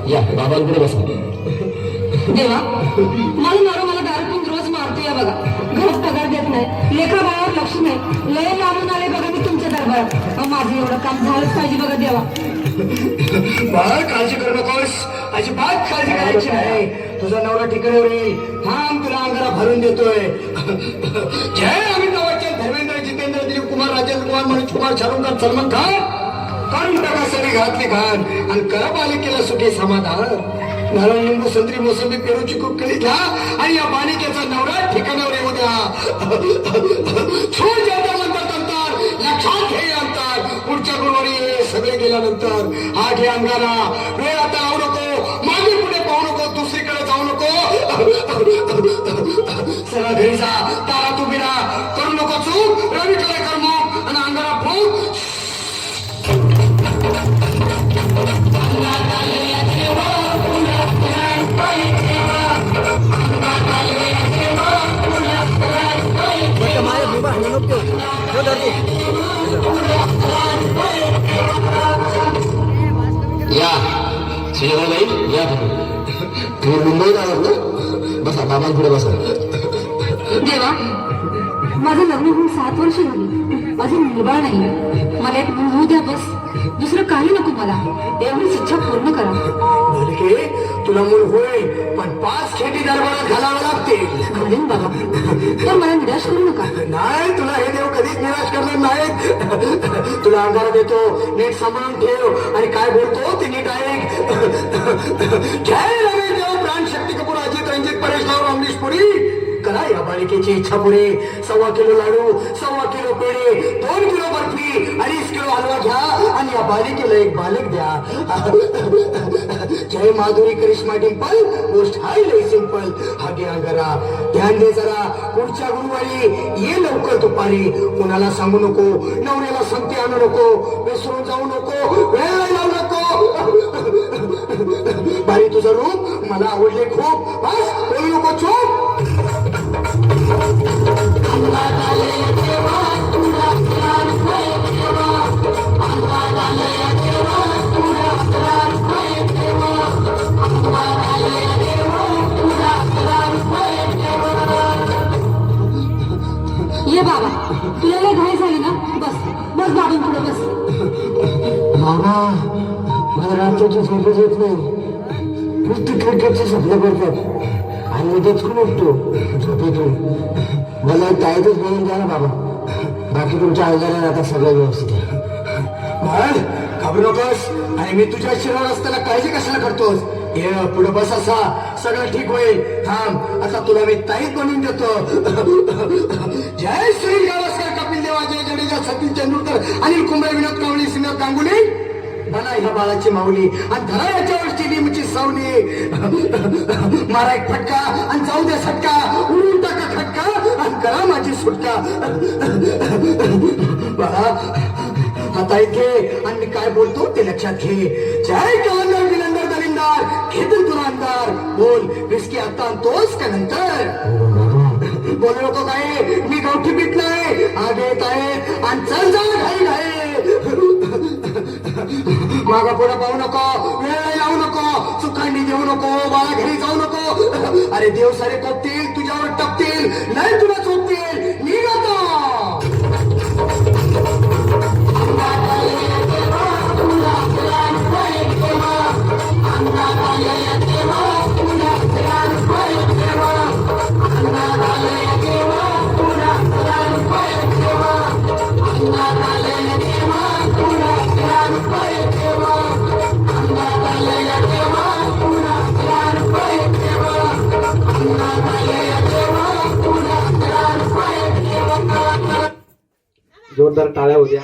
या बाबांकडे बसा. देवा मला नवरा मला दारू पिऊन रोज मारतो या बघा. घरात पगार देत नाही, लेखा बाळावर लक्ष नाही. लय लांबून आले बघा मी तुमच्या दरबारात. माझं एवढं काम झालंच पाहिजे बघा देवा. बाळ काळजी करू नकोस, अजिबात काळजी करायची नाही. तुझा नवरा ठिकाणावर येईल. थांब, तुला अंगारा भरून देतोय. जय अमिताभ बच्चन, धर्मेंद्र, जितेंद्र, दिलीप कुमार, राजेंद्र कुमार, मनोज कुमार, शाहरुख खान, सलमान खान. काढून टाका सगळी घातली घाण आणि करा पालिकेला सुखी समाधान. नारळ, लिंबू, संत्री, मोसंबी, पेरू, चिकू, केळी घ्या आणि या बालिकेचा नवरा ठिकाणावर येऊ द्या. छूट जाता म्हणतात अंतर, लक्षात घे अंतर. पुढच्या गुरुवारी सगळे गेल्यानंतर हा घे अंगारा. वेळ आता लावू नको, मागे पुढे पाहू नको, दुसरीकडे जाऊ नको. सगळं घरी जा, तारा तू बिना करू नको चूक. रवीकडे कर मग आणि अंगारा फूक. या श्रीराबाई या. तुम्ही मुंबईत आलात ना? बसा बाबांकडे बसा. देवा माझं लग्न होऊन 7 वर्ष झाली. माझं मुलबाळ नाही. मला एक मुल होऊ द्या बस. दुसरं काही नको मला. एवढीच इच्छा पूर्ण करा. बालिके, तुला मूल होय, पण 5 खेटी दरबारात घालावं लागतील. घालेन बाबा, पण मला निराश करू नका. नाही, तुला हे देव कधीच निराश करणार नाहीत. तुला अंधारा देतो, नीट सांभाळून ठेव आणि काय बोलतो ते नीट ऐक. जय रवी देव, प्राण शक्ती कपूर, अजित रंजित, परेश राव, अमरीश पुरी. करा या बालिकेची इच्छा पुरे. 1.25 किलो लाडू, 1.25 किलो पेढे, 2 किलो बर्फी, 2.5 किलो हलवा घ्या आणि या बालिकेला एक बालक द्या. जय माधुरी करिश्मा डिंपल, मोस्ट हाय लय सिंपल. हा घे अंगारा, ध्यान दे जरा. पुढच्या गुरुवारी ये लवकर दुपारी. कुणाला सांगू नको, नवऱ्याला संगती आणू नको, विसरून जाऊ नको, वेळ लावू नको. बाई तुझं रूप मला आवडले खूप. बस बोलू नको, चूप. ये बाबा, तुला लय घाई झाली ना? बस बस बाबांपुढे बस. बाबा, मला रात्रीची झोपच येत नाही. नुसती क्रिकेटची स्वप्न करतात आणि मी तेच खूप उठतो झोपेतून. मला ताईतच बनवून द्या ना बाबा. बाकी तुमच्या आजारात आता सगळं व्यवस्थित आहे. घाबरू नकोस आणि मी तुझ्या शिरावर असताना काळजी कशाला करतोस. ये पुढे बस, असा सगळं ठीक होईल. थांब, आता तुला मी ताईत बनवून देतो. जय श्री गावस्कर, कपिल देव, अजय जडेजा, सचिन तेंडुलकर, अनिल कुंबळे, विनोद कावळे, सिंह गांगुली. बना ह्या बाळाची माऊली आणि धरा याच्यावर स्टेडियमची सावली. मारा एक फटका आणि जाऊ द्या सटका. उडून टाका खटका आणि करा माझी सुटका. बाळा, आता इथे आणि काय बोलतो ते लक्षात घे. जय कवंदर, विलंदर, दलिंदार, घेतील तुला अंधार. बोल, विस्की आता आणतोस का नंतर? बोलू नको काय, मी गावठी पीत नाही. आगे येत आहे आणि चल जा घाई घाई. मागा पुढे पाहू नको, वेळ लावू नको, चुकांडी देऊ नको, बाळा घरी जाऊ नको. अरे देव सारे कोपतील, तुझ्यावर टपतील, नाही तुला चोपतील. निघ आता. जोरदार टाळ्या होत्या.